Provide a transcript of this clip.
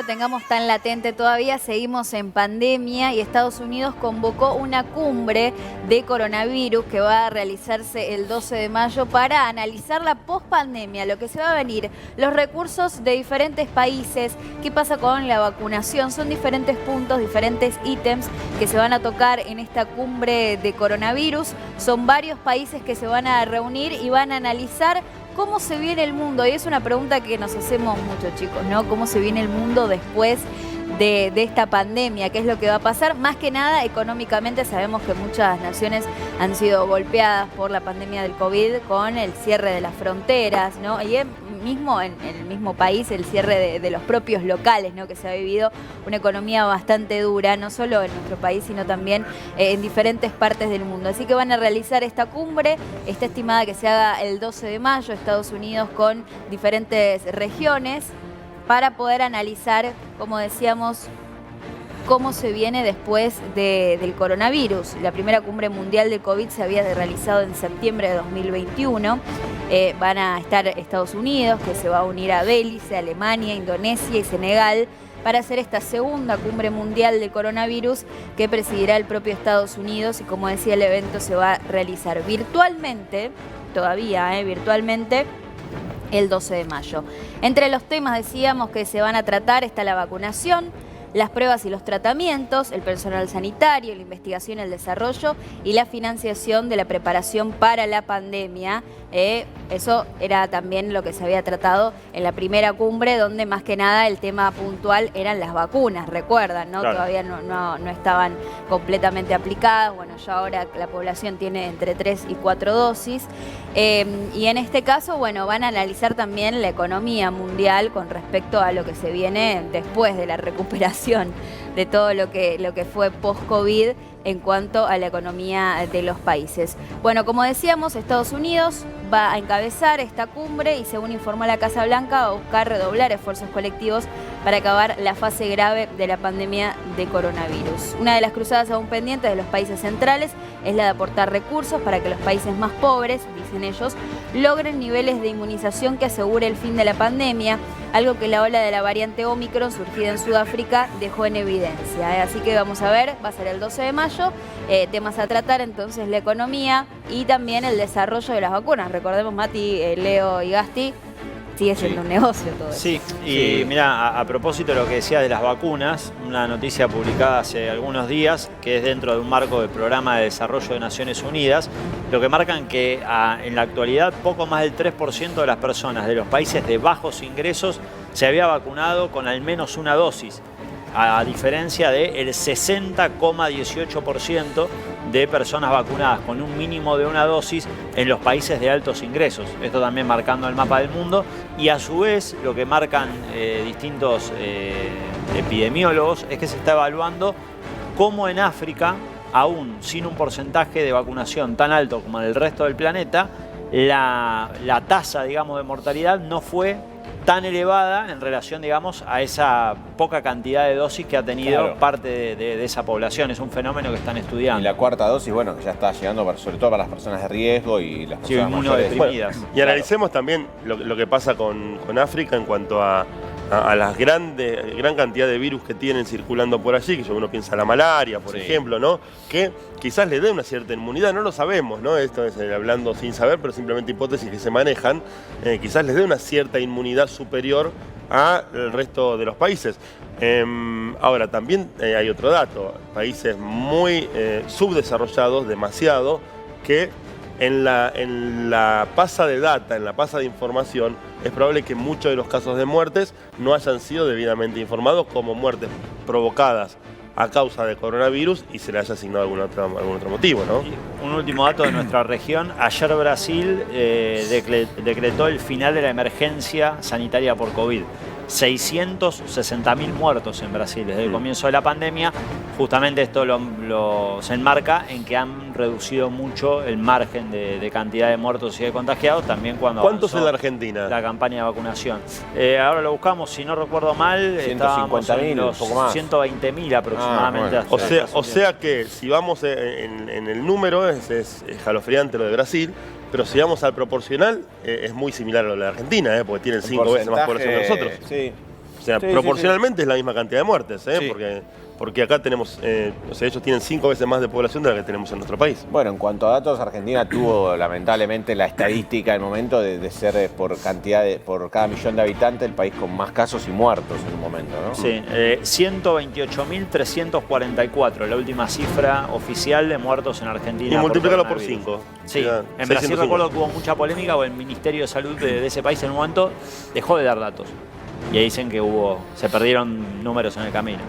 lo tengamos tan latente todavía, seguimos en pandemia y Estados Unidos convocó una cumbre de coronavirus que va a realizarse el 12 de mayo para analizar la pospandemia, lo que se va a venir, los recursos de diferentes países, qué pasa con la vacunación. Son diferentes puntos, diferentes ítems que se van a tocar en esta cumbre de coronavirus. Son varios países que se van a reunir y van a analizar cómo se viene el mundo. Y es una pregunta que nos hacemos mucho, chicos, ¿no? ¿Cómo se viene el mundo después de esta pandemia? ¿Qué es lo que va a pasar? Más que nada, económicamente sabemos que muchas naciones han sido golpeadas por la pandemia del COVID con el cierre de las fronteras, ¿no? Y mismo en el mismo país el cierre de los propios locales, ¿no? Que se ha vivido una economía bastante dura, no solo en nuestro país, sino también en diferentes partes del mundo. Así que van a realizar esta cumbre, está estimada que se haga el 12 de mayo, Estados Unidos con diferentes regiones, para poder analizar, como decíamos, cómo se viene después del coronavirus. La primera cumbre mundial del COVID se había realizado en septiembre de 2021. Van a estar Estados Unidos, que se va a unir a Belice, Alemania, Indonesia y Senegal para hacer esta segunda cumbre mundial del coronavirus que presidirá el propio Estados Unidos. Y como decía, el evento se va a realizar virtualmente, todavía virtualmente, el 12 de mayo. Entre los temas, decíamos, que se van a tratar está la vacunación, las pruebas y los tratamientos, el personal sanitario, la investigación y el desarrollo y la financiación de la preparación para la pandemia. Eso era también lo que se había tratado en la primera cumbre, donde más que nada el tema puntual eran las vacunas, recuerdan, ¿no? Claro. Todavía no estaban completamente aplicadas. Bueno, ya ahora la población tiene entre 3 y 4 dosis. Y en este caso, bueno, van a analizar también la economía mundial con respecto a lo que se viene después de la recuperación de todo lo que fue post-COVID en cuanto a la economía de los países. Bueno, como decíamos, Estados Unidos va a encabezar esta cumbre y, según informó la Casa Blanca, va a buscar redoblar esfuerzos colectivos para acabar la fase grave de la pandemia de coronavirus. Una de las cruzadas aún pendientes de los países centrales es la de aportar recursos para que los países más pobres, dicen ellos, logren niveles de inmunización que asegure el fin de la pandemia, algo que la ola de la variante Omicron surgida en Sudáfrica dejó en evidencia. Así que vamos a ver, va a ser el 12 de mayo, temas a tratar entonces la economía y también el desarrollo de las vacunas. Recordemos, Mati, Leo y Gasti, sigue siendo un negocio todo eso. Sí, y mira, a propósito de lo que decía de las vacunas, una noticia publicada hace algunos días, que es dentro de un marco del Programa de Desarrollo de Naciones Unidas, lo que marcan que en la actualidad poco más del 3% de las personas de los países de bajos ingresos se había vacunado con al menos una dosis, a diferencia del 60,18% de personas vacunadas con un mínimo de una dosis en los países de altos ingresos. Esto también marcando el mapa del mundo, y a su vez lo que marcan distintos epidemiólogos es que se está evaluando cómo en África, aún sin un porcentaje de vacunación tan alto como en el resto del planeta, la tasa, digamos, de mortalidad no fue tan elevada en relación, digamos, a esa poca cantidad de dosis que ha tenido parte de esa población. Es un fenómeno que están estudiando. Y la cuarta dosis, bueno, que ya está llegando sobre todo para las personas de riesgo y las personas inmunodeprimidas. Bueno, y analicemos también lo que pasa con África en cuanto a la gran cantidad de virus que tienen circulando por allí, que uno piensa la malaria, por ejemplo, ¿no? Que quizás le dé una cierta inmunidad, no lo sabemos, ¿no? Esto es hablando sin saber, pero simplemente hipótesis que se manejan, quizás les dé una cierta inmunidad superior al resto de los países. Ahora, también hay otro dato, países muy subdesarrollados, demasiado, que en la pasa de data, en la pasa de información, es probable que muchos de los casos de muertes no hayan sido debidamente informados como muertes provocadas a causa de coronavirus y se le haya asignado algún otro motivo, ¿no? Y un último dato de nuestra región. Ayer Brasil decretó el final de la emergencia sanitaria por COVID. 660.000 muertos en Brasil desde el comienzo de la pandemia. Justamente esto se enmarca en que han reducido mucho el margen de cantidad de muertos y de contagiados, también cuando ¿cuántos en la Argentina? La campaña de vacunación. Ahora lo buscamos, si no recuerdo mal, 150.000, un poco más. 120.000 aproximadamente. Bueno. O sea que si vamos en el número es escalofriante lo de Brasil, pero si vamos al proporcional es muy similar a lo de la Argentina, porque tienen 5 veces más población que nosotros. Sí. O sea, Sí, proporcionalmente es la misma cantidad de muertes, ¿eh? Sí. Porque acá tenemos, o sea, ellos tienen 5 veces más de población de la que tenemos en nuestro país. Bueno, en cuanto a datos, Argentina tuvo lamentablemente la estadística el momento de ser por cada millón de habitantes el país con más casos y muertos en un momento, ¿no? Sí, 128.344, la última cifra oficial de muertos en Argentina. Y multiplícalo por coronavirus. 5. Sí, en Brasil recuerdo que hubo mucha polémica o el Ministerio de Salud de ese país en un momento dejó de dar datos. Y ahí dicen que se perdieron números en el camino.